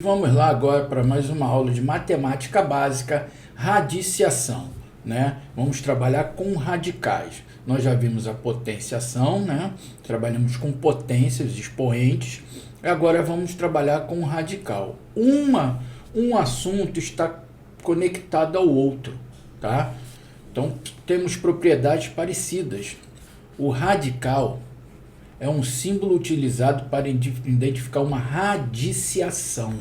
Vamos lá agora para mais uma aula de matemática básica, radiciação, né? Vamos trabalhar com radicais. Nós já vimos a potenciação, né? Trabalhamos com potências, expoentes. Agora vamos trabalhar com radical. Um assunto está conectado ao outro, tá? Então temos propriedades parecidas. O radical é um símbolo utilizado para identificar uma radiciação,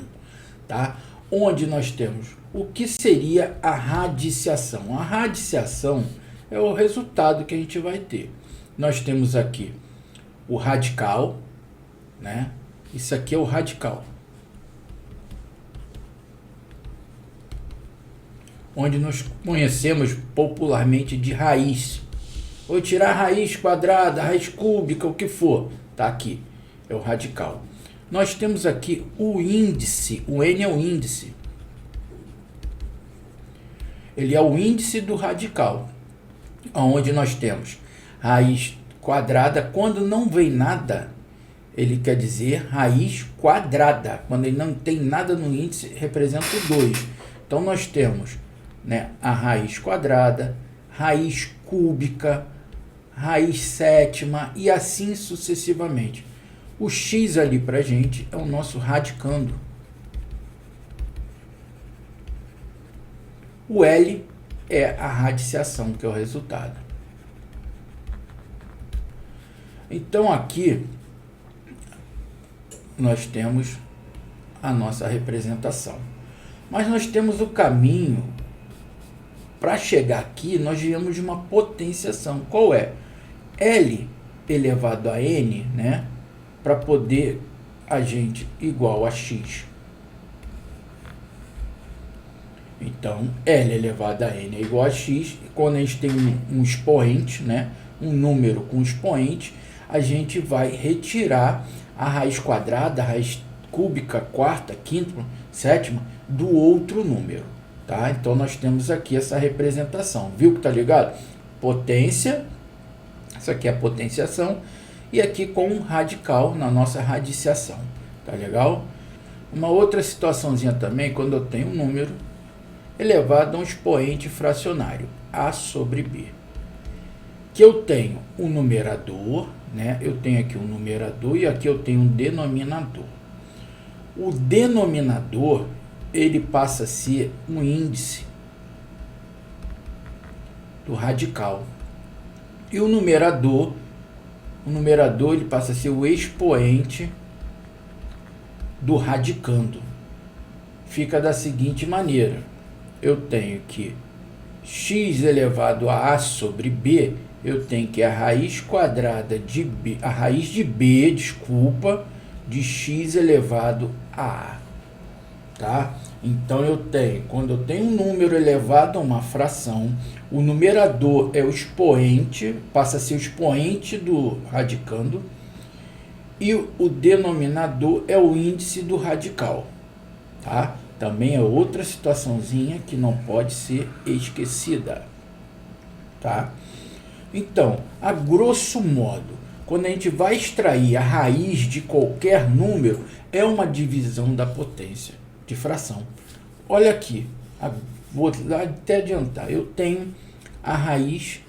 tá? Onde nós temos o que seria a radiciação. A radiciação é o resultado que a gente vai ter. Nós temos aqui o radical, né? Isso aqui é o radical. Onde nós conhecemos popularmente de raiz. Vou tirar a raiz quadrada, raiz cúbica, o que for. Tá aqui, é o radical. Nós temos aqui o índice, o N é o índice. Ele é o índice do radical. Onde nós temos raiz quadrada, quando não vem nada, ele quer dizer raiz quadrada. Quando ele não tem nada no índice, representa o 2. Então nós temos, né, a raiz quadrada, raiz cúbica, raiz sétima e assim sucessivamente. O x ali para a gente é o nosso radicando. O L é a radiciação, que é o resultado. Então aqui nós temos a nossa representação. Mas nós temos o caminho para chegar aqui. Nós viemos de uma potenciação. Qual é? L elevado a N, né? Para poder a gente igual a X. Então, L elevado a N é igual a X. E quando a gente tem um expoente, né? Um número com expoente, a gente vai retirar a raiz quadrada, a raiz cúbica, quarta, quinta, sétima, do outro número. Tá? Então, nós temos aqui essa representação. Viu que tá ligado? Potência. Isso aqui é a potenciação. E aqui com um radical na nossa radiciação. Tá legal? Uma outra situaçãozinha também, quando eu tenho um número elevado a um expoente fracionário, A sobre B. Que eu tenho um numerador, né? Eu tenho aqui um numerador e aqui eu tenho um denominador. O denominador, ele passa a ser um índice do radical. E o numerador ele passa a ser o expoente do radicando. Fica da seguinte maneira. Eu tenho que x elevado a A sobre B, eu tenho que a raiz quadrada de B, a raiz de B, desculpa, de x elevado a A. Tá? Então eu tenho, quando eu tenho um número elevado a uma fração, o numerador é o expoente, passa a ser o expoente do radicando, e o denominador é o índice do radical. Tá? Também é outra situaçãozinha que não pode ser esquecida. Tá? Então, a grosso modo, quando a gente vai extrair a raiz de qualquer número, é uma divisão da potência de fração. Olha aqui, vou até adiantar. Eu tenho a raiz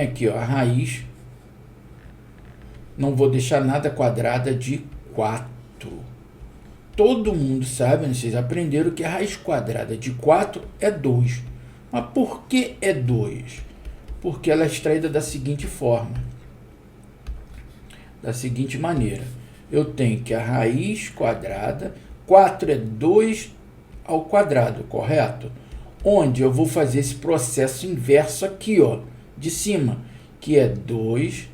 aqui, ó, a raiz, não vou deixar nada quadrada, de 4. Todo mundo sabe, vocês aprenderam que a raiz quadrada de 4 é 2. Mas por que é 2? Porque ela é extraída da seguinte forma. Da seguinte maneira. Eu tenho que a raiz quadrada, 4 é 2 ao quadrado, correto? Onde eu vou fazer esse processo inverso aqui, ó, de cima, que é 2,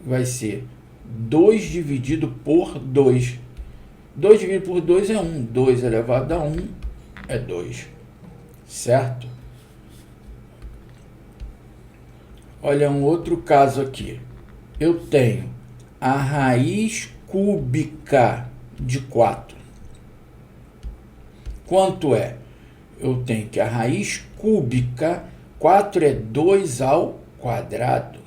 vai ser 2 dividido por 2. 2 dividido por 2 é 1. 2 elevado a 1 é 2. Certo? Olha um outro caso aqui. Eu tenho a raiz cúbica de 4. Quanto é? Eu tenho que a raiz cúbica, 4 é 2 ao quadrado.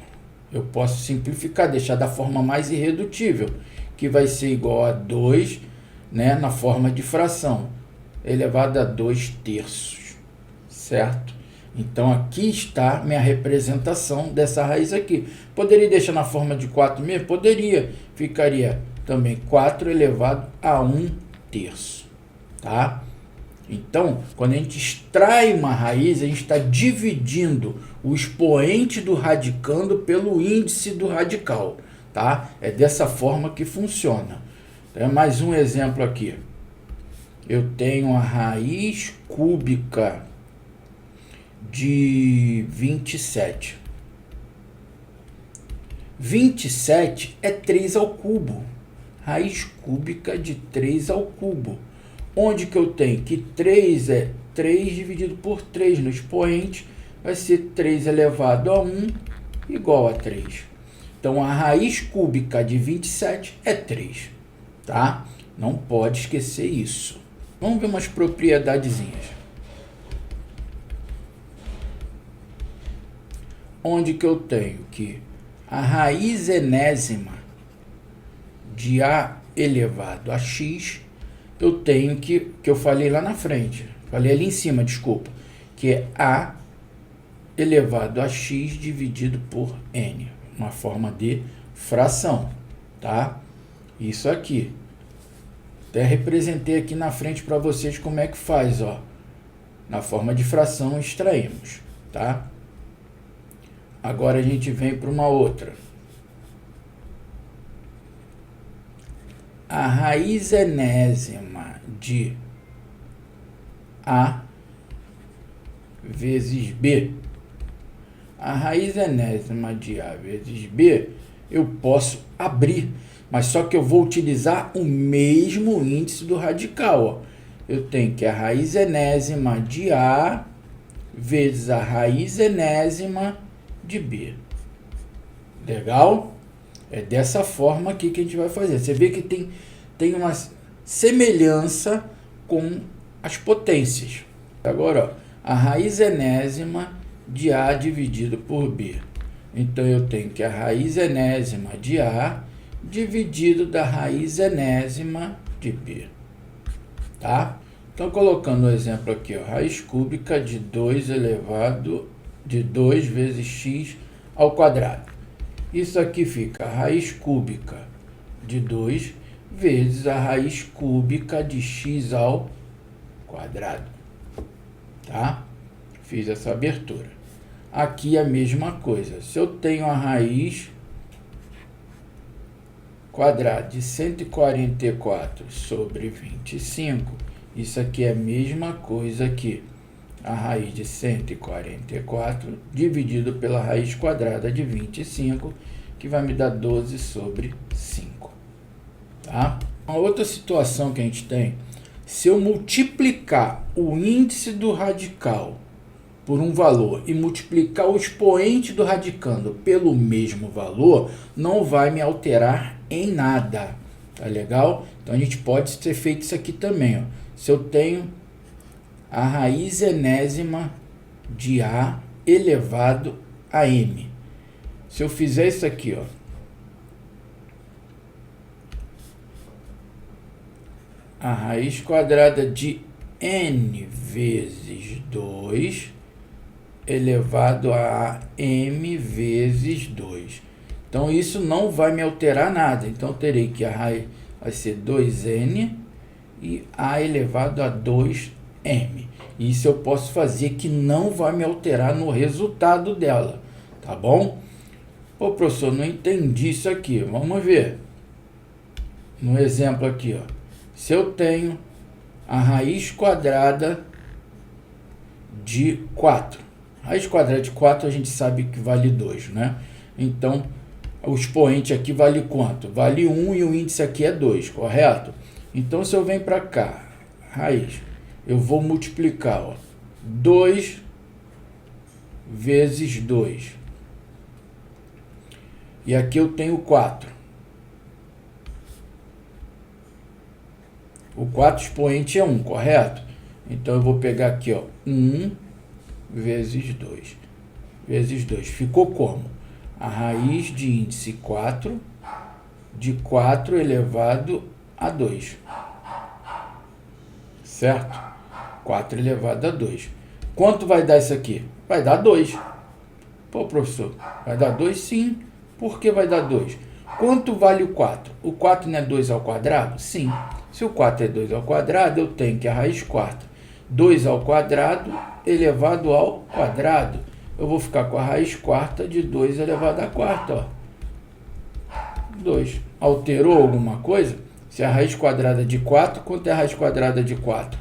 Eu posso simplificar, deixar da forma mais irredutível, que vai ser igual a 2, né, na forma de fração, elevado a 2/3, certo? Então, aqui está minha representação dessa raiz aqui. Poderia deixar na forma de 4 mesmo? Poderia. Ficaria também 4 elevado a 1/3, tá? Então, quando a gente extrai uma raiz, a gente está dividindo o expoente do radicando pelo índice do radical, tá? É dessa forma que funciona. Então, mais um exemplo aqui. Eu tenho a raiz cúbica de 27. 27 é 3 ao cubo. Raiz cúbica de 3 ao cubo. Onde que eu tenho que 3 é 3 dividido por 3 no expoente, vai ser 3 elevado a 1 igual a 3. Então, a raiz cúbica de 27 é 3, tá? Não pode esquecer isso. Vamos ver umas propriedadezinhas. Onde que eu tenho que a raiz enésima de a elevado a x, eu tenho que eu falei lá na frente, falei ali em cima, desculpa, que é a elevado a x dividido por n, uma forma de fração, tá? Isso aqui. Até representei aqui na frente para vocês como é que faz, ó. Na forma de fração extraímos, tá? Agora a gente vem para uma outra. A raiz enésima de a vezes b. A raiz enésima de a vezes b, eu posso abrir, mas só que eu vou utilizar o mesmo índice do radical, ó. Eu tenho que a raiz enésima de a vezes a raiz enésima de b. Legal? É dessa forma aqui que a gente vai fazer. Você vê que tem uma semelhança com as potências. Agora, ó, a raiz enésima de a dividido por b. Então, eu tenho que a raiz enésima de a dividido da raiz enésima de b. Tá? Então, colocando o exemplo aqui, ó, raiz cúbica de 2 elevado de 2 vezes x ao quadrado. Isso aqui fica a raiz cúbica de 2 vezes a raiz cúbica de x ao quadrado. Tá? Fiz essa abertura. Aqui a mesma coisa. Se eu tenho a raiz quadrada de 144 sobre 25, isso aqui é a mesma coisa aqui. A raiz de 144 dividido pela raiz quadrada de 25, que vai me dar 12 sobre 5. Tá? Uma outra situação que a gente tem, se eu multiplicar o índice do radical por um valor e multiplicar o expoente do radicando pelo mesmo valor, não vai me alterar em nada. Tá legal? Então, a gente pode ter feito isso aqui também, ó. Se eu tenho a raiz enésima de a elevado a m. Se eu fizer isso aqui, ó, a raiz quadrada de n vezes 2 elevado a m vezes 2. Então, isso não vai me alterar nada. Então, eu terei que a raiz vai ser 2n e a elevado a 2m. Isso eu posso fazer que não vai me alterar no resultado dela, tá bom? Pô, professor, não entendi isso aqui. Vamos ver. No exemplo aqui, ó. Se eu tenho a raiz quadrada de 4. Raiz quadrada de 4 a gente sabe que vale 2, né? Então, o expoente aqui vale quanto? Vale 1 e o índice aqui é 2, correto? Então, se eu venho para cá, raiz, eu vou multiplicar, ó, 2 vezes 2. E aqui eu tenho 4. O 4 expoente é 1, correto? Então, eu vou pegar aqui, ó, 1 vezes 2. Vezes 2. Ficou como? a raiz de índice 4 de 4 elevado a 2. Certo? 4 elevado a 2. Quanto vai dar isso aqui? Vai dar 2. Pô, professor, vai dar 2 sim. Por que vai dar 2? Quanto vale o 4? O 4 não é 2 ao quadrado? Sim. Se o 4 é 2 ao quadrado, eu tenho que a raiz quarta. 2 ao quadrado elevado ao quadrado. Eu vou ficar com a raiz quarta de 2 elevado à quarta. Ó. 2. Alterou alguma coisa? Se a raiz quadrada de 4, quanto é a raiz quadrada de 4?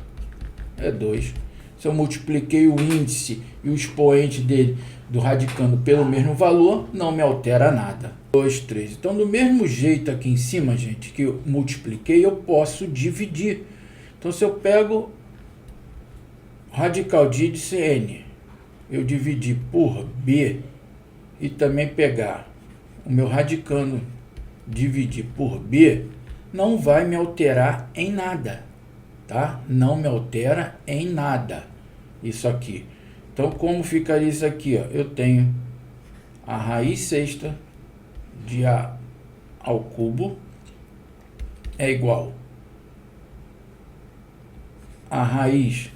É 2. Se eu multipliquei o índice e o expoente dele do radicando pelo mesmo valor, não me altera nada. 2, 3. Então, do mesmo jeito aqui em cima, gente, que eu multipliquei, eu posso dividir. Então, se eu pego radical de índice n, eu dividir por b e também pegar o meu radicando, dividir por b, não vai me alterar em nada, tá? Não me altera em nada isso aqui. Então, como ficaria isso aqui? Ó? Eu tenho a raiz sexta de a ao cubo é igual a raiz,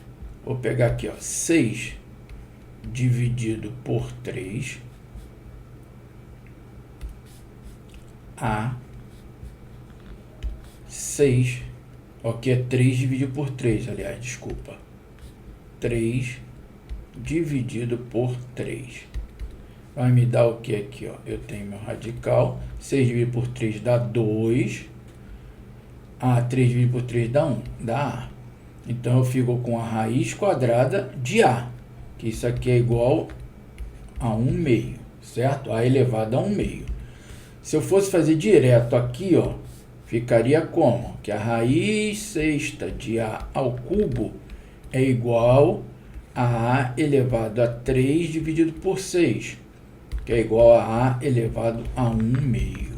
vou pegar aqui, ó, 6 dividido por 3 a 6, aqui é 3 dividido por 3, aliás, desculpa, 3 dividido por 3, vai me dar o que aqui, ó, eu tenho meu radical, 6 dividido por 3 dá 2, 3 dividido por 3 dá 1, dá A, então eu fico com a raiz quadrada de A, que isso aqui é igual a 1 meio, certo? A elevado a 1 meio. Se eu fosse fazer direto aqui, ó, ficaria como? Que a raiz sexta de A ao cubo é igual a A elevado a 3 dividido por 6, que é igual a A elevado a 1 meio.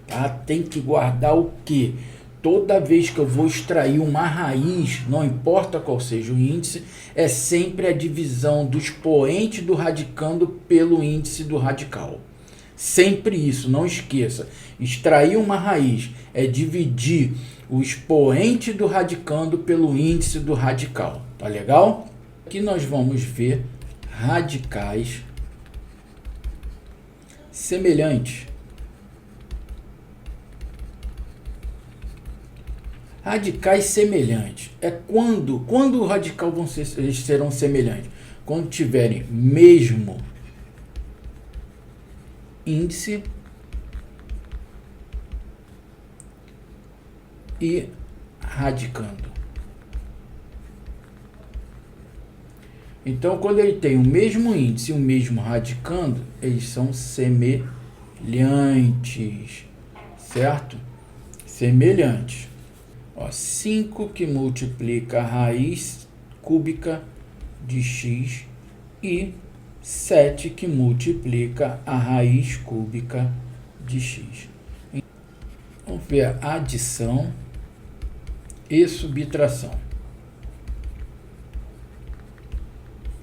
Tá? Tem que guardar o quê? Toda vez que eu vou extrair uma raiz, não importa qual seja o índice, é sempre a divisão do expoente do radicando pelo índice do radical. Sempre isso, não esqueça. Extrair uma raiz é dividir o expoente do radicando pelo índice do radical. Tá legal? Aqui nós vamos ver radicais semelhantes. Radicais semelhantes é quando o radical eles serão semelhantes? Quando tiverem mesmo índice e radicando. Então, quando ele tem o mesmo índice e o mesmo radicando, eles são semelhantes, certo? Semelhantes. 5 que multiplica a raiz cúbica de x e 7 que multiplica a raiz cúbica de x. Vamos ver a adição e subtração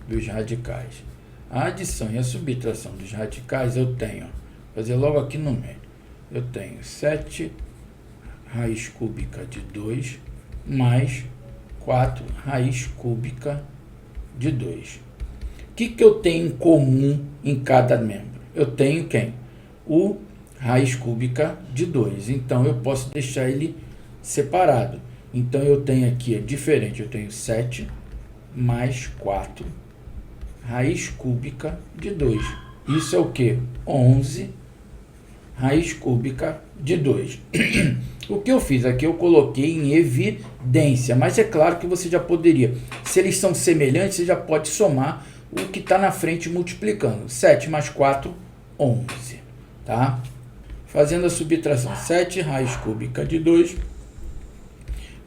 dos radicais. A adição e a subtração dos radicais eu tenho, vou fazer logo aqui no meio, eu tenho 7 raiz cúbica de 2 mais 4 raiz cúbica de 2. O que eu tenho em comum em cada membro? Eu tenho quem? O raiz cúbica de 2. Então, eu posso deixar ele separado. Então, eu tenho aqui, é diferente, eu tenho 7 mais 4 raiz cúbica de 2. Isso é o que? 11 raiz cúbica de 2. O que eu fiz aqui, eu coloquei em evidência, mas é claro que você já poderia, se eles são semelhantes, você já pode somar o que está na frente multiplicando. 7 mais 4, 11. Tá? Fazendo a subtração, 7 raiz cúbica de 2,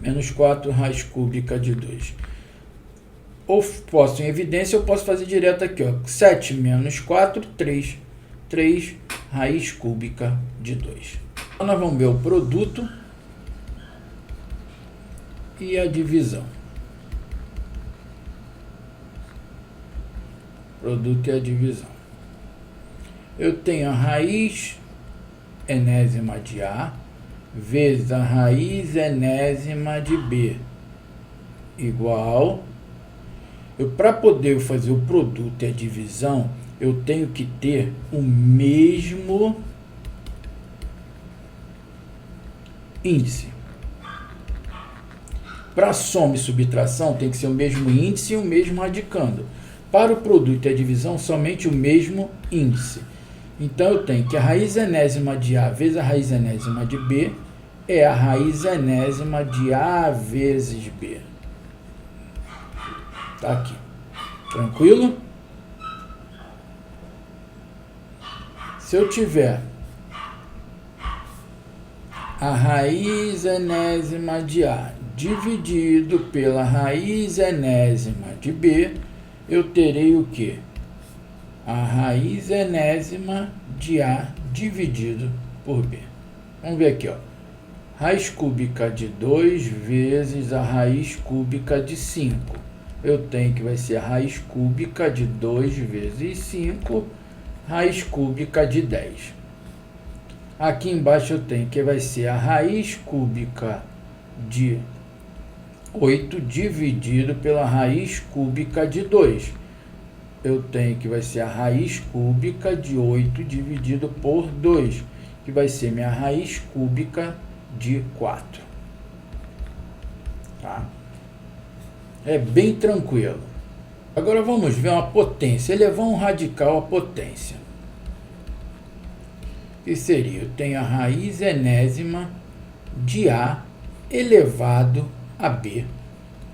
menos 4 raiz cúbica de 2. Ou posso, em evidência, eu posso fazer direto aqui, ó, 7 menos 4, 3. 3 raiz cúbica de 2. Então, nós vamos ver o produto e a divisão. Produto e a divisão. eu tenho a raiz enésima de A vezes a raiz enésima de B igual... Para poder fazer o produto e a divisão, eu tenho que ter o mesmo índice. Para soma e subtração, tem que ser o mesmo índice e o mesmo radicando. Para o produto e a divisão, somente o mesmo índice. Então, eu tenho que a raiz enésima de A vezes a raiz enésima de B é a raiz enésima de A vezes B. Tá aqui. Tranquilo? Se eu tiver a raiz enésima de A dividido pela raiz enésima de B, eu terei o quê? A raiz enésima de A dividido por B. Vamos ver aqui, ó. Raiz cúbica de 2 vezes a raiz cúbica de 5. Eu tenho que vai ser a raiz cúbica de 2 vezes 5, raiz cúbica de 10. Aqui embaixo eu tenho que vai ser a raiz cúbica de 8 dividido pela raiz cúbica de 2. Eu tenho que vai ser a raiz cúbica de 8 dividido por 2, que vai ser minha raiz cúbica de 4. Tá? É bem tranquilo. Agora vamos ver uma potência. Elevar um radical à potência. Que seria? Eu tenho a raiz enésima de A elevado a B.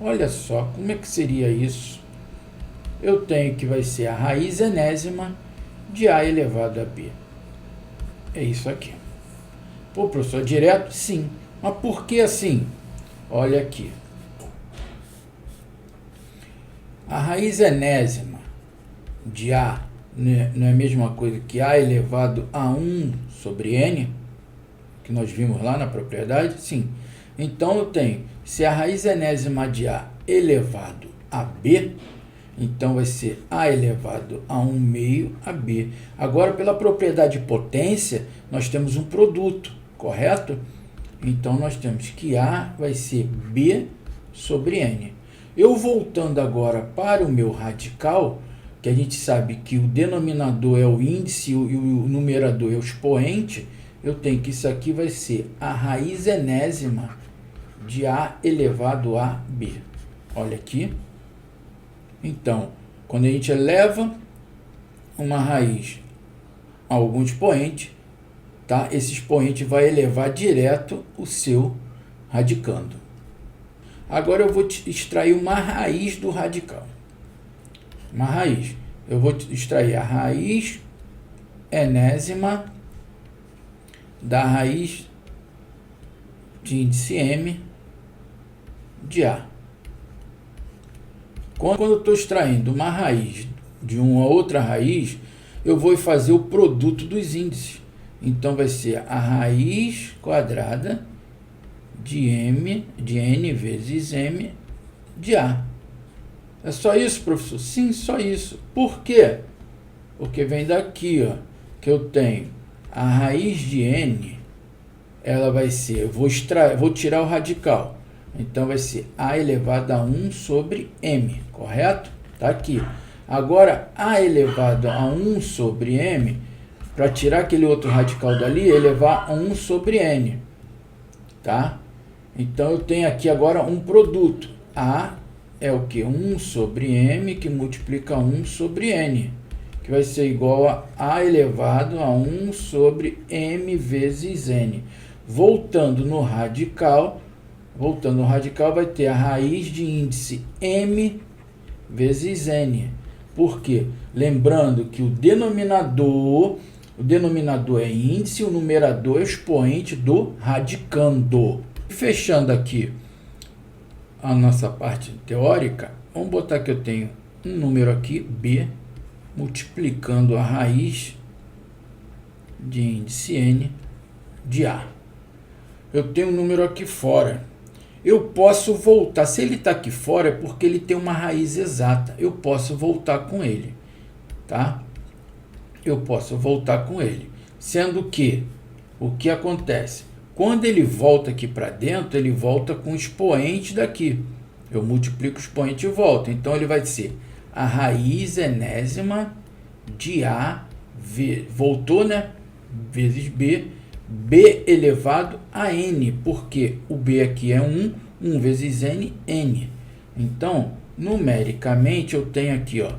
Olha só, como é que seria isso? Eu tenho que vai ser a raiz enésima de A elevado a B. É isso aqui. Pô, professor, direto? Sim. Mas por que assim? Olha aqui. A raiz enésima de A não é a mesma coisa que A elevado a 1 sobre N, que nós vimos lá na propriedade? Sim. Então, eu tenho, se a raiz enésima de A elevado a B, então vai ser A elevado a 1 meio a B. Agora, pela propriedade de potência, nós temos um produto, correto? Então, nós temos que A vai ser B sobre N. Eu voltando agora para o meu radical, que a gente sabe que o denominador é o índice e o numerador é o expoente, eu tenho que isso aqui vai ser a raiz enésima de A elevado a B. Olha aqui. Então, quando a gente eleva uma raiz a algum expoente, tá? Esse expoente vai elevar direto o seu radicando. Agora eu vou extrair uma raiz do radical. Uma raiz. Eu vou extrair a raiz enésima da raiz de índice M de A. Quando eu estou extraindo uma raiz de uma outra raiz, eu vou fazer o produto dos índices. Então vai ser a raiz quadrada de N vezes M de A. É só isso, professor? Sim, só isso. Por quê? Porque vem daqui, ó, que eu tenho a raiz de N, ela vai ser, eu vou tirar o radical. Então vai ser A elevado a 1 sobre M, correto? Tá aqui. Agora, A elevado a 1 sobre M, para tirar aquele outro radical dali, elevar a 1 sobre N. Tá? Então, eu tenho aqui agora um produto. A é o que? 1 sobre M, que multiplica 1 sobre N, que vai ser igual a elevado a 1 sobre M vezes N. Voltando no radical, vai ter a raiz de índice M vezes N. Por quê? Lembrando que o denominador é índice, o numerador é expoente do radicando. Fechando aqui a nossa parte teórica, vamos botar que eu tenho um número aqui, B, multiplicando a raiz de índice N de A. Eu tenho um número aqui fora. Eu posso voltar. Se ele está aqui fora, é porque ele tem uma raiz exata. Eu posso voltar com ele. Tá? eu posso voltar com ele. Sendo que, o que acontece? Quando ele volta aqui para dentro, ele volta com o expoente daqui. Eu multiplico o expoente e volto. Então, ele vai ser a raiz enésima de A, voltou, né? Vezes B, B elevado a N, porque o B aqui é 1, 1 vezes N, N. Então, numericamente, eu tenho aqui, ó,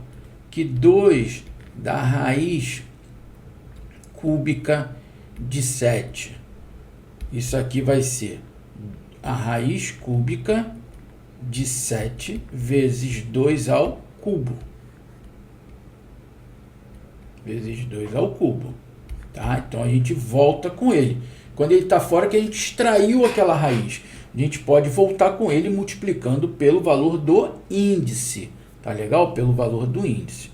que 2 da raiz cúbica de 7. Isso aqui vai ser a raiz cúbica de 7 vezes 2 ao cubo. Vezes 2 ao cubo. Tá? Então, a gente volta com ele. Quando ele está fora, que a gente extraiu aquela raiz. A gente pode voltar com ele multiplicando pelo valor do índice. Tá legal? Pelo valor do índice.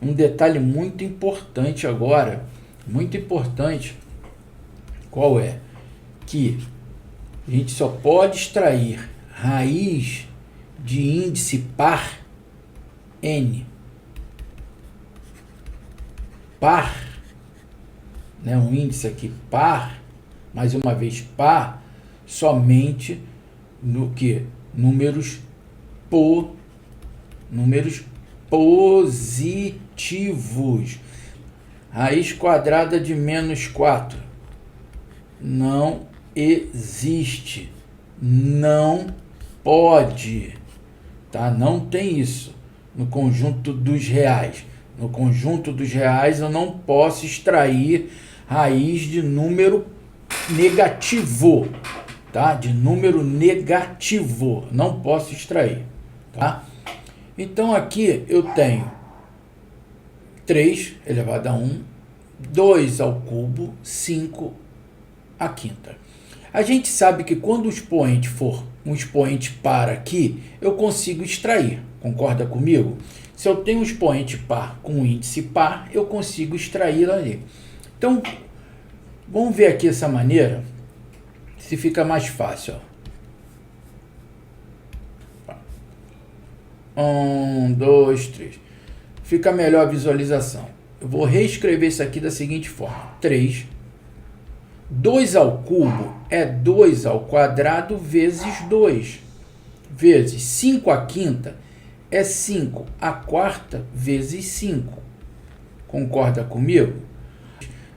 Um detalhe muito importante agora, muito importante, qual é? Que a gente só pode extrair raiz de índice par N. Par, né? Um índice aqui par, mais uma vez par, somente no que? Números positivos. Raiz quadrada de menos 4 não existe, não pode, tá? Não tem isso no conjunto dos reais. No conjunto dos reais eu não posso extrair raiz de número negativo, tá? De número negativo, não posso extrair, tá? Então aqui eu tenho 3 elevado a 1, 2 ao cubo, 5 à quinta. A gente sabe que quando o expoente for um expoente par aqui, eu consigo extrair, concorda comigo? Se eu tenho um expoente par com um índice par, eu consigo extrair ali. Então, vamos ver aqui essa maneira, se fica mais fácil. Ó. 1, 2, 3. Fica melhor a visualização. Eu vou reescrever isso aqui da seguinte forma. 3. 2 ao cubo é 2 ao quadrado vezes 2. Vezes 5 à quinta é 5 à quarta vezes 5. Concorda comigo?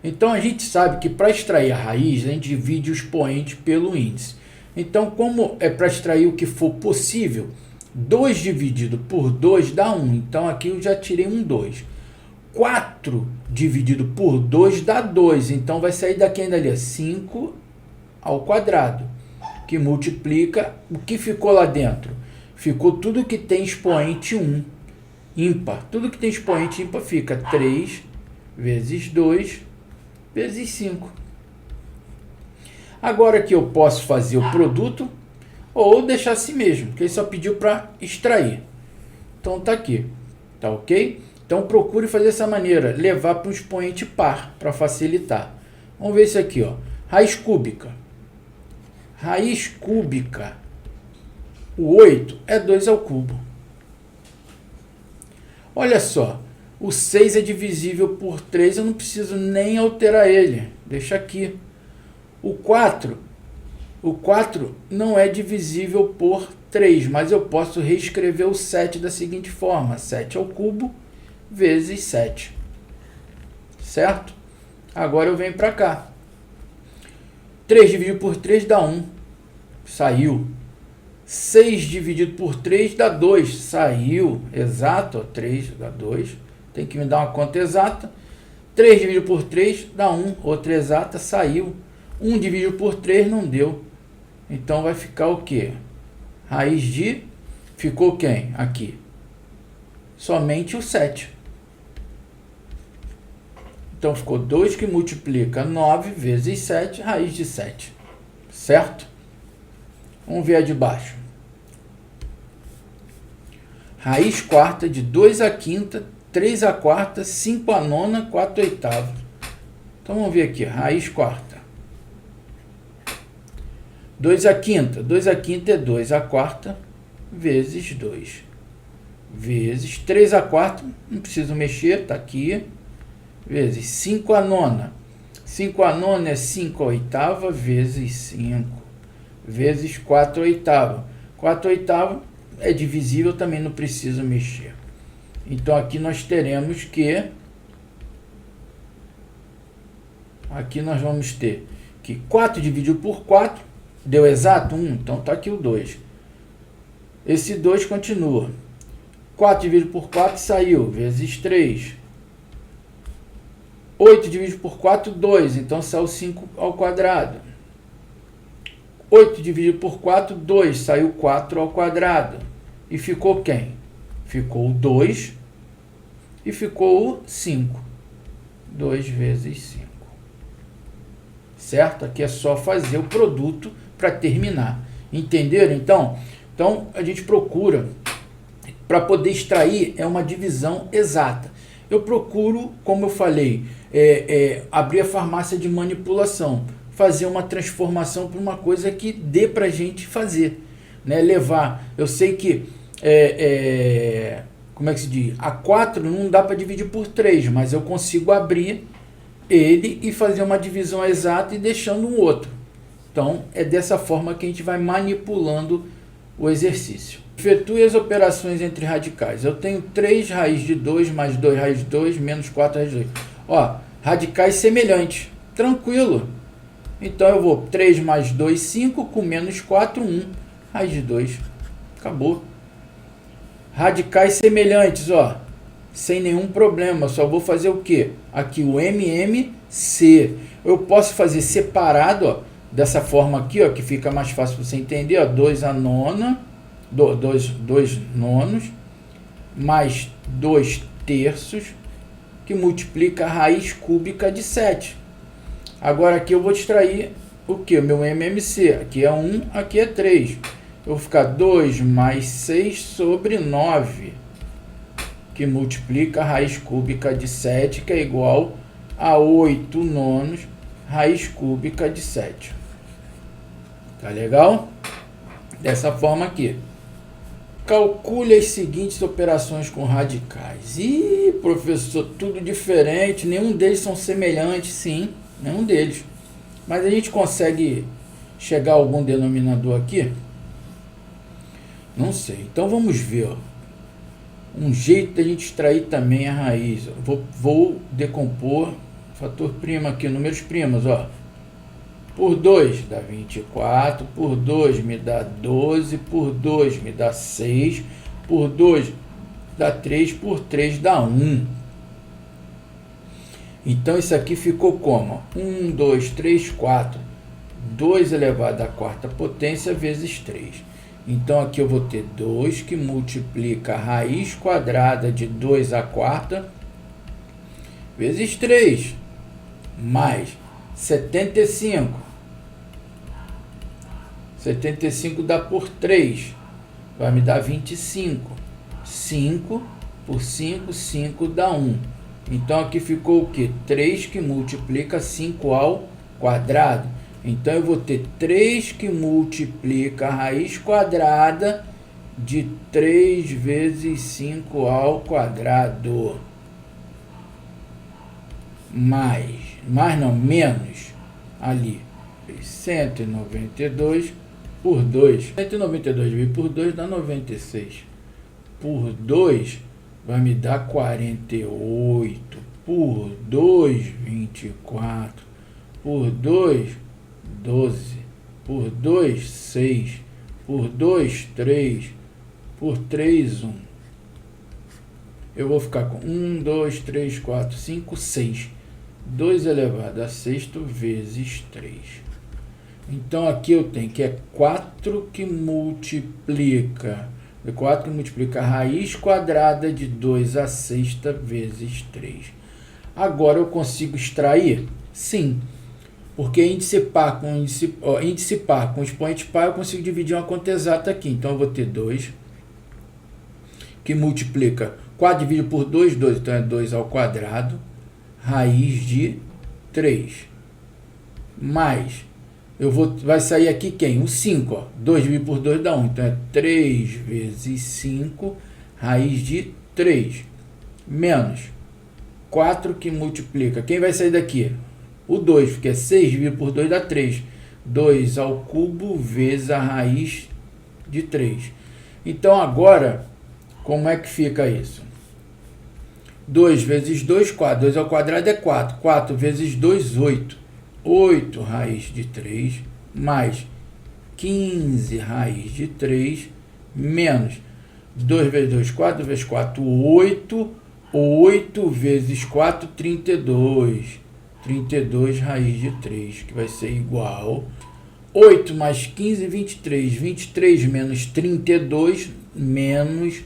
Então, a gente sabe que para extrair a raiz, a gente divide o expoente pelo índice. Então, como é para extrair o que for possível, 2 dividido por 2 dá 1. Então, aqui eu já tirei um 2. 4 dividido por 2 dá 2. Então, vai sair daqui ainda ali, 5 ao quadrado, que multiplica o que ficou lá dentro. Ficou tudo que tem expoente 1, ímpar. Tudo que tem expoente ímpar fica 3 vezes 2 vezes 5. Agora que eu posso fazer o produto ou deixar assim mesmo, porque ele só pediu para extrair. Então tá aqui, tá ok? Então procure fazer dessa maneira, levar para um expoente par, para facilitar. Vamos ver isso aqui, ó. Raiz cúbica. Raiz cúbica. O 8 é 2 ao cubo. Olha só, o 6 é divisível por 3, eu não preciso nem alterar ele. Deixa aqui. O 4 não é divisível por 3, mas eu posso reescrever o 7 da seguinte forma. 7 ao cubo vezes 7. Certo? Agora eu venho para cá. 3 dividido por 3 dá 1. Saiu. 6 dividido por 3 dá 2. Saiu. Exato. 3 dá 2. Tem que me dar uma conta exata. 3 dividido por 3 dá 1. Outra exata. Saiu. 1 dividido por 3 não deu. Então vai ficar o quê? Raiz de... Ficou quem? Aqui. Somente o 7. Então ficou 2 que multiplica 9 vezes 7, raiz de 7. Certo? Vamos ver a de baixo. Raiz quarta de 2 à quinta, 3 à quarta, 5 à nona, 4 à oitava. Então vamos ver aqui, raiz quarta. 2 à quinta. 2 à quinta é 2 à quarta vezes 2. Vezes 3 à quarta, não preciso mexer, está aqui. vezes 5 a nona. 5 a nona é 5 a oitava vezes 5 vezes 4 a oitava. 4 a oitava é divisível, também não preciso mexer. Então aqui nós teremos que... Aqui nós vamos ter que 4 dividido por 4, deu exato 1, então está aqui o 2. Esse 2 continua. 4 dividido por 4 saiu, vezes 3. 8 dividido por 4, 2, então saiu 5 ao quadrado. 8 dividido por 4, 2, saiu 4 ao quadrado. E ficou quem? Ficou o 2 e ficou o 5. 2 vezes 5. Certo? Aqui é só fazer o produto para terminar. Entenderam? Então a gente procura, para poder extrair, é uma divisão exata. Eu procuro, como eu falei, abrir a farmácia de manipulação, fazer uma transformação para uma coisa que dê para a gente fazer, né? Levar, eu sei que, como é que se diz? A 4 não dá para dividir por 3, mas eu consigo abrir ele e fazer uma divisão exata e deixando um outro. Então, é dessa forma que a gente vai manipulando o exercício. Efetue as operações entre radicais. Eu tenho 3 raiz de 2 mais 2 raiz de 2 menos 4 raiz de 2. Ó, radicais semelhantes. Tranquilo. Então, eu vou 3 mais 2, 5, com menos 4, 1. Raiz de 2. Acabou. Radicais semelhantes, ó. Sem nenhum problema. Só vou fazer o quê? Aqui o MMC. Eu posso fazer separado, ó. Dessa forma aqui, ó, que fica mais fácil para você entender, ó, 2 a nona, 2 nonos, mais 2 terços, que multiplica a raiz cúbica de 7. Agora aqui eu vou extrair o que? O meu MMC. Aqui é 1, aqui é 3. Eu vou ficar 2 mais 6 sobre 9, que multiplica a raiz cúbica de 7, que é igual a 8 nonos, raiz cúbica de 7. Tá legal? Dessa forma aqui. Calcule as seguintes operações com radicais. Ih, professor, tudo diferente. Nenhum deles são semelhantes, sim. Nenhum deles. Mas a gente consegue chegar a algum denominador aqui? Não sei. Então vamos ver. Ó. Um jeito da gente extrair também a raiz. Vou decompor fator primo aqui, números primos, ó. Por 2 dá 24, por 2 me dá 12, por 2 me dá 6, por 2 dá 3, por 3 dá 1. Então isso aqui ficou como? 1, 2, 3, 4. 2 elevado à quarta potência vezes 3. Então aqui eu vou ter 2 que multiplica a raiz quadrada de 2 à quarta vezes 3, mais 75. 75 dá por 3, vai me dar 25. 5 por 5, 5 dá 1. Então aqui ficou o que? 3 que multiplica 5 ao quadrado. Então eu vou ter 3 que multiplica a raiz quadrada de 3 vezes 5 ao quadrado. Menos ali. 192 por 2. 192 dividido por 2 dá 96. Por 2 vai me dar 48. Por 2, 24. Por 2, 12. Por 2, 6. Por 2, 3. Por 3, 1. Eu vou ficar com 1, 2, 3, 4, 5, 6. 2 elevado a sexto vezes 3. Então aqui eu tenho que é 4 que multiplica a raiz quadrada de 2 a sexta vezes 3. Agora eu consigo extrair? Sim. Porque índice par com expoente par eu consigo dividir uma conta exata aqui. Então eu vou ter 2 que multiplica 4 dividido por 2, 2. Então é 2 ao quadrado. Raiz de 3. Mais, vai sair aqui quem? O 5, ó. 2 dividido por 2 dá 1. Então é 3 vezes 5, raiz de 3. Menos 4 que multiplica. Quem vai sair daqui? O 2, porque é 6 dividido por 2 dá 3. 2 ao cubo vezes a raiz de 3. Então, agora, como é que fica isso? 2 vezes 2, 4. 2 ao quadrado é 4. 4 vezes 2, 8. 8 raiz de 3, mais 15 raiz de 3, menos 2 vezes 2, 4 vezes 4, 8. 8 vezes 4, 32. 32 raiz de 3, que vai ser igual 8 mais 15, 23. 23 menos 32, menos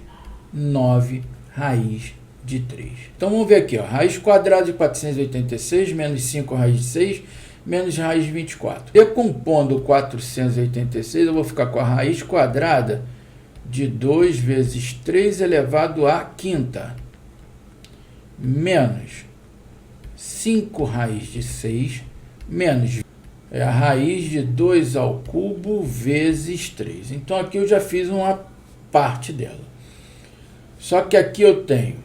9 raiz de 3. Então, vamos ver aqui, ó. Raiz quadrada de 486, menos 5 raiz de 6, menos raiz de 24. Decompondo 486, eu vou ficar com a raiz quadrada de 2 vezes 3 elevado à quinta, menos 5 raiz de 6, menos a raiz de 2 ao cubo vezes 3. Então, aqui eu já fiz uma parte dela. Só que aqui eu tenho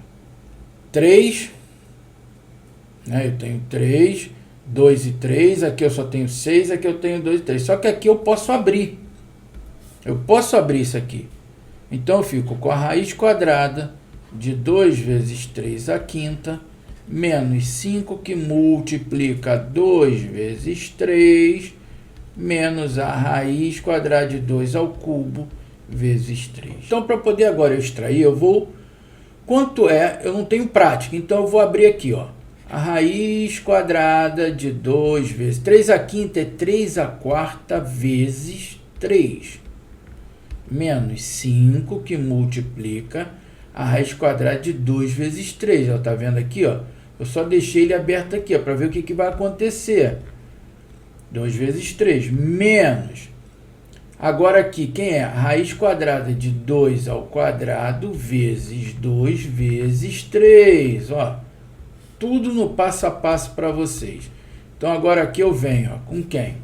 3, né? Eu tenho 3, 2 e 3, aqui eu só tenho 6, aqui eu tenho 2 e 3. Só que aqui eu posso abrir. Eu posso abrir isso aqui. Então, eu fico com a raiz quadrada de 2 vezes 3 à quinta, menos 5 que multiplica 2 vezes 3, menos a raiz quadrada de 2 ao cubo vezes 3. Então, para poder agora eu extrair, eu vou... Quanto é? Eu não tenho prática, então eu vou abrir aqui, ó. A raiz quadrada de 2 vezes 3 à quinta é 3 à quarta vezes 3. Menos 5 que multiplica a raiz quadrada de 2 vezes 3. Ó, tá vendo aqui, ó? Eu só deixei ele aberto aqui, ó, para ver o que vai acontecer. 2 vezes 3, menos. Agora aqui, quem é? A raiz quadrada de 2 ao quadrado vezes 2 vezes 3. Ó, tudo no passo a passo para vocês. Então, agora aqui eu venho, ó, com quem?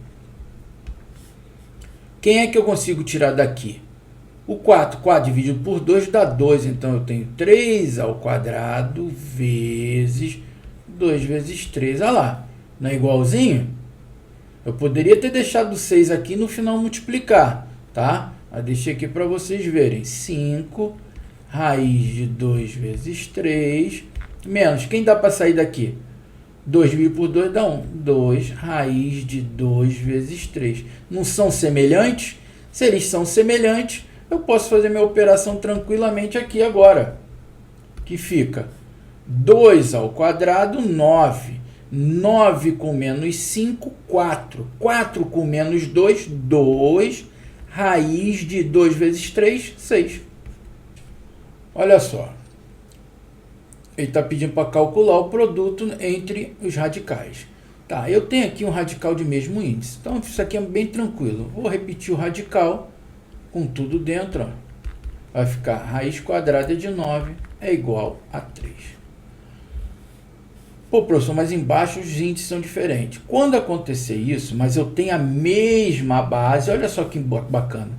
Quem é que eu consigo tirar daqui? O 4. 4 dividido por 2 dá 2. Então, eu tenho 3 ao quadrado vezes 2 vezes 3. Olha lá, não é igualzinho? Eu poderia ter deixado 6 aqui no final multiplicar, tá? Mas deixei aqui para vocês verem. 5 raiz de 2 vezes 3, menos. Quem dá para sair daqui? 2 dividido por 2 dá 1. 2 raiz de 2 vezes 3. Não são semelhantes? Se eles são semelhantes, eu posso fazer minha operação tranquilamente aqui agora. Que fica 2 ao quadrado, 9. 9 com menos 5, 4. 4 com menos 2, 2. Raiz de 2 vezes 3, 6. Olha só. Ele está pedindo para calcular o produto entre os radicais. Tá, eu tenho aqui um radical de mesmo índice. Então, isso aqui é bem tranquilo. Vou repetir o radical com tudo dentro. Ó. Vai ficar raiz quadrada de 9 é igual a 3. Pô, professor, mas embaixo os índices são diferentes. Quando acontecer isso, mas eu tenho a mesma base, olha só que bacana.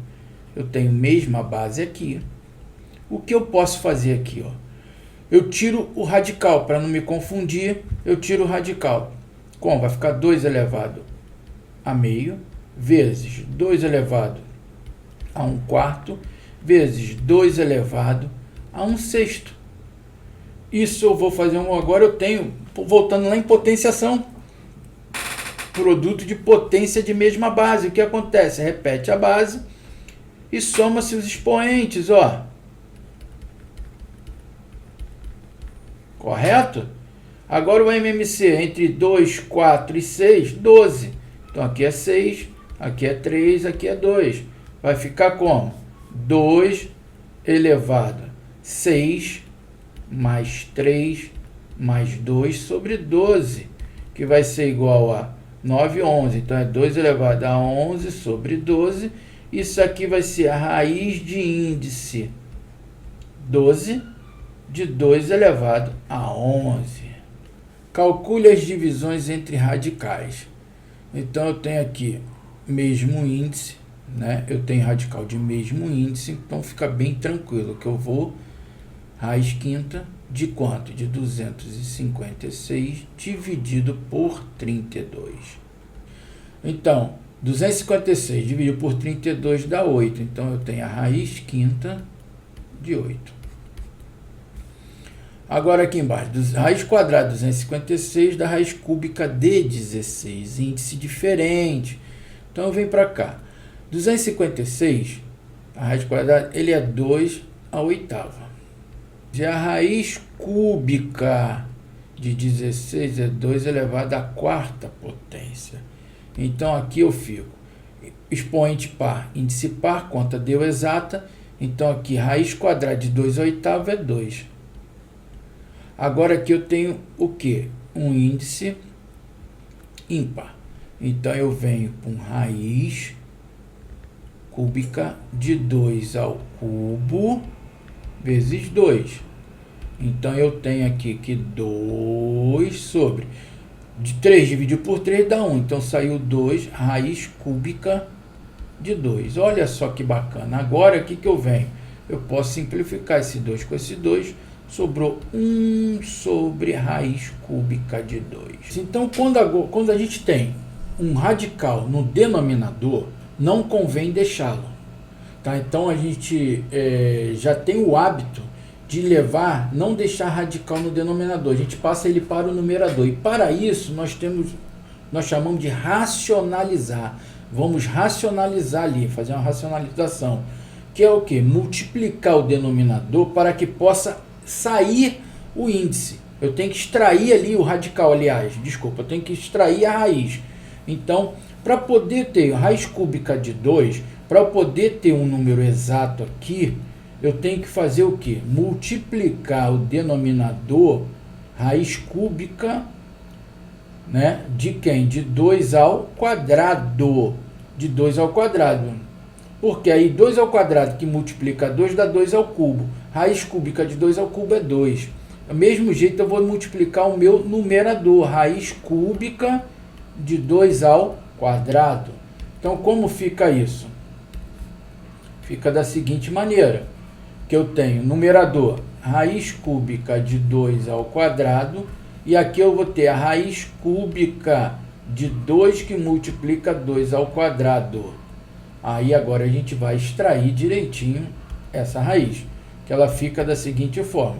Eu tenho a mesma base aqui. O que eu posso fazer aqui? Ó? Eu tiro o radical, para não me confundir, eu tiro o radical. Como? Vai ficar 2 elevado a meio, vezes 2 elevado a 1/4, vezes 2 elevado a 1/6. Isso eu vou fazer agora, eu tenho, voltando lá em potenciação, produto de potência de mesma base. O que acontece? Repete a base e soma-se os expoentes, ó. Correto? Agora o MMC entre 2, 4 e 6, 12. Então aqui é 6, aqui é 3, aqui é 2. Vai ficar como? 2 elevado a 6 mais 3 mais 2 sobre 12, que vai ser igual a 9, 11. Então, é 2 elevado a 11 sobre 12. Isso aqui vai ser a raiz de índice 12 de 2 elevado a 11. Calcule as divisões entre radicais. Então, eu tenho aqui mesmo índice, né? Eu tenho radical de mesmo índice, então fica bem tranquilo que eu vou raiz quinta de quanto? De 256 dividido por 32. Então, 256 dividido por 32 dá 8. Então, eu tenho a raiz quinta de 8. Agora aqui embaixo, raiz quadrada de 256 da raiz cúbica de 16. Índice diferente. Então, eu venho para cá. 256, a raiz quadrada, ele é 2 à oitava. E a raiz cúbica de 16 é 2 elevado à quarta potência. Então, aqui eu fico expoente par, índice par, conta deu exata. Então, aqui, raiz quadrada de 2 à oitava é 2. Agora, aqui eu tenho o quê? Um índice ímpar. Então, eu venho com raiz cúbica de 2 ao cubo vezes 2. Então, eu tenho aqui que 2 sobre... De 3 dividido por 3 dá 1. Então, saiu 2 raiz cúbica de 2. Olha só que bacana. Agora, o que eu venho? Eu posso simplificar esse 2 com esse 2. Sobrou 1 sobre raiz cúbica de 2. Então, quando a gente tem um radical no denominador, não convém deixá-lo. Tá? Então, a gente já tem o hábito de não deixar radical no denominador. A gente passa ele para o numerador. E para isso, nós chamamos de racionalizar. Vamos racionalizar ali, fazer uma racionalização. Que é o quê? Multiplicar o denominador para que possa sair o índice. Eu tenho que extrair ali o radical, aliás. Desculpa, eu tenho que extrair a raiz. Então, para poder ter raiz cúbica de 2, para eu poder ter um número exato aqui, eu tenho que fazer o quê? Multiplicar o denominador, raiz cúbica, né? De quem? De 2 ao quadrado. De 2 ao quadrado. Porque aí 2 ao quadrado que multiplica 2 dá 2 ao cubo. Raiz cúbica de 2 ao cubo é 2. Do mesmo jeito eu vou multiplicar o meu numerador. Raiz cúbica de 2 ao quadrado. Então, como fica isso? Fica da seguinte maneira. Que eu tenho numerador, raiz cúbica de 2 ao quadrado, e aqui eu vou ter a raiz cúbica de 2 que multiplica 2 ao quadrado. Aí agora a gente vai extrair direitinho essa raiz, que ela fica da seguinte forma.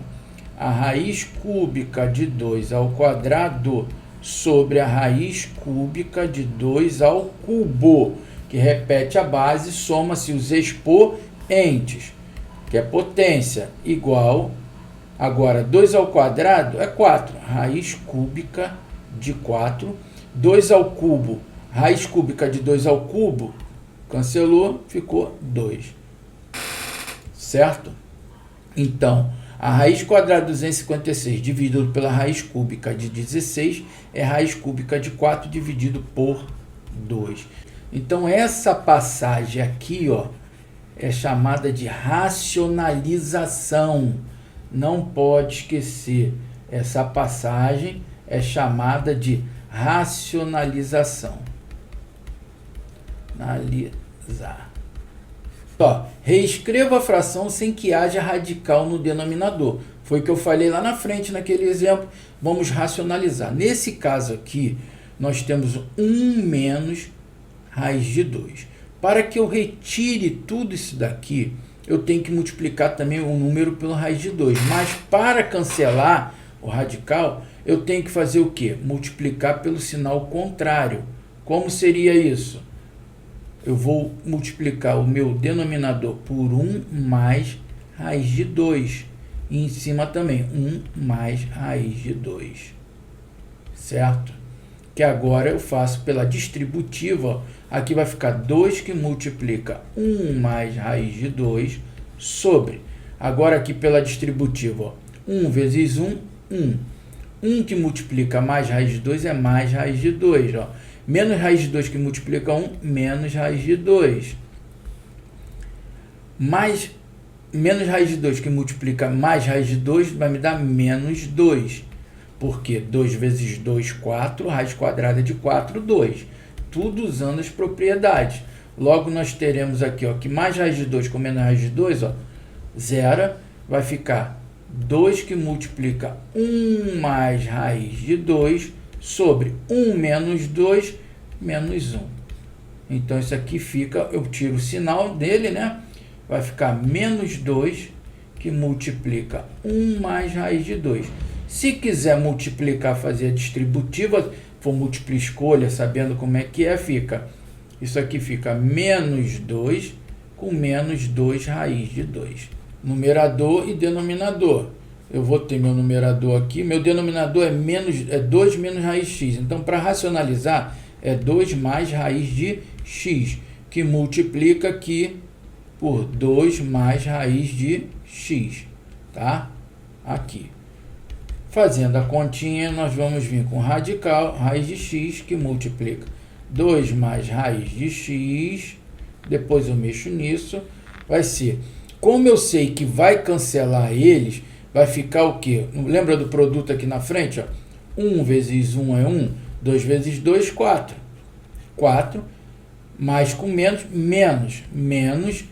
A raiz cúbica de 2 ao quadrado sobre a raiz cúbica de 2 ao cubo, que repete a base, soma-se os expoentes, que é potência, igual, agora 2 ao quadrado é 4, raiz cúbica de 4, 2 ao cubo, raiz cúbica de 2 ao cubo, cancelou, ficou 2, certo? Então, a raiz quadrada de 256 dividido pela raiz cúbica de 16 é raiz cúbica de 4 dividido por 2. Então, essa passagem aqui, ó, é chamada de racionalização. Não pode esquecer. Essa passagem é chamada de racionalização. Analisar. Ó, reescreva a fração sem que haja radical no denominador. Foi o que eu falei lá na frente, naquele exemplo. Vamos racionalizar. Nesse caso aqui, nós temos 1 menos raiz de 2. Para que eu retire tudo isso daqui, eu tenho que multiplicar também o número pelo raiz de 2. Mas para cancelar o radical, eu tenho que fazer o quê? Multiplicar pelo sinal contrário. Como seria isso? Eu vou multiplicar o meu denominador por 1 mais raiz de 2. E em cima também 1 mais raiz de 2. Certo? Que agora eu faço pela distributiva. Aqui vai ficar 2 que multiplica 1 mais raiz de 2 sobre. Agora aqui pela distributiva, ó, 1 vezes 1, 1. 1 que multiplica mais raiz de 2 é mais raiz de 2. Ó. Menos raiz de 2 que multiplica 1, menos raiz de 2. Menos raiz de 2 que multiplica mais raiz de 2 vai me dar menos 2. Porque 2 vezes 2, 4. Raiz quadrada de 4, 2. Tudo usando as propriedades. Logo, nós teremos aqui, ó, que mais raiz de 2 com menos raiz de 2, ó, zero, vai ficar 2 que multiplica 1 mais raiz de 2 sobre 1 menos 2 menos 1. Então, isso aqui fica, eu tiro o sinal dele, né? Vai ficar menos 2 que multiplica 1 mais raiz de 2. Se quiser multiplicar, fazer a distributiva, for múltipla escolha, sabendo como é que é, fica. Isso aqui fica menos 2 com menos 2 raiz de 2. Numerador e denominador. Eu vou ter meu numerador aqui, meu denominador é 2 menos raiz de x. Então, para racionalizar, é 2 mais raiz de x, que multiplica aqui por 2 mais raiz de x, tá? Aqui. Fazendo a continha, nós vamos vir com radical, raiz de x, que multiplica 2 mais raiz de x, depois eu mexo nisso, vai ser, como eu sei que vai cancelar eles, vai ficar o quê? Lembra do produto aqui na frente? Ó? 1 vezes 1 é 1, 2 vezes 2, 4. 4, mais com menos, menos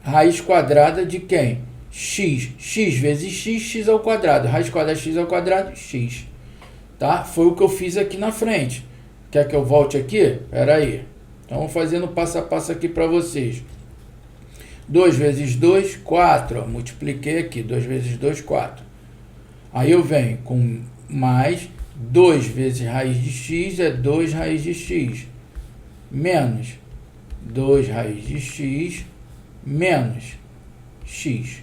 raiz quadrada de quem? X. X vezes x, x ao quadrado. Raiz quadrada de x ao quadrado, x. Tá? Foi o que eu fiz aqui na frente. Quer que eu volte aqui? Espera aí. Então, vou fazendo passo a passo aqui para vocês. 2 vezes 2, 4. Ó, multipliquei aqui. 2 vezes 2, 4. Aí eu venho com mais 2 vezes raiz de x é 2 raiz de x. Menos 2 raiz de x menos x.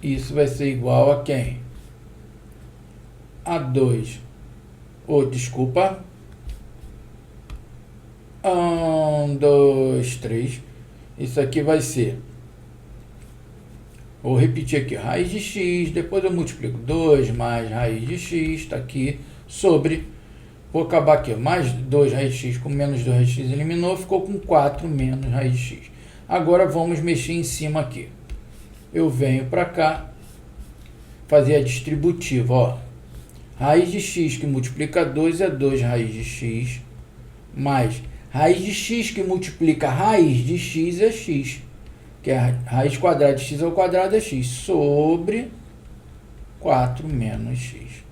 Isso vai ser igual a quem? A 2. Desculpa. 1, 2, 3. Isso aqui vai ser. Vou repetir aqui. Raiz de x. Depois eu multiplico 2 mais raiz de x. Está aqui. Sobre. Vou acabar aqui. Mais 2 raiz de x com menos 2 raiz de x eliminou. Ficou com 4 menos raiz de x. Agora vamos mexer em cima aqui. Eu venho para cá. Fazer a distributiva. Ó. Raiz de x que multiplica 2 é 2 raiz de x. Mais raiz de x que multiplica raiz de x é x. Que é raiz quadrada de x ao quadrado é x. Sobre 4 menos x.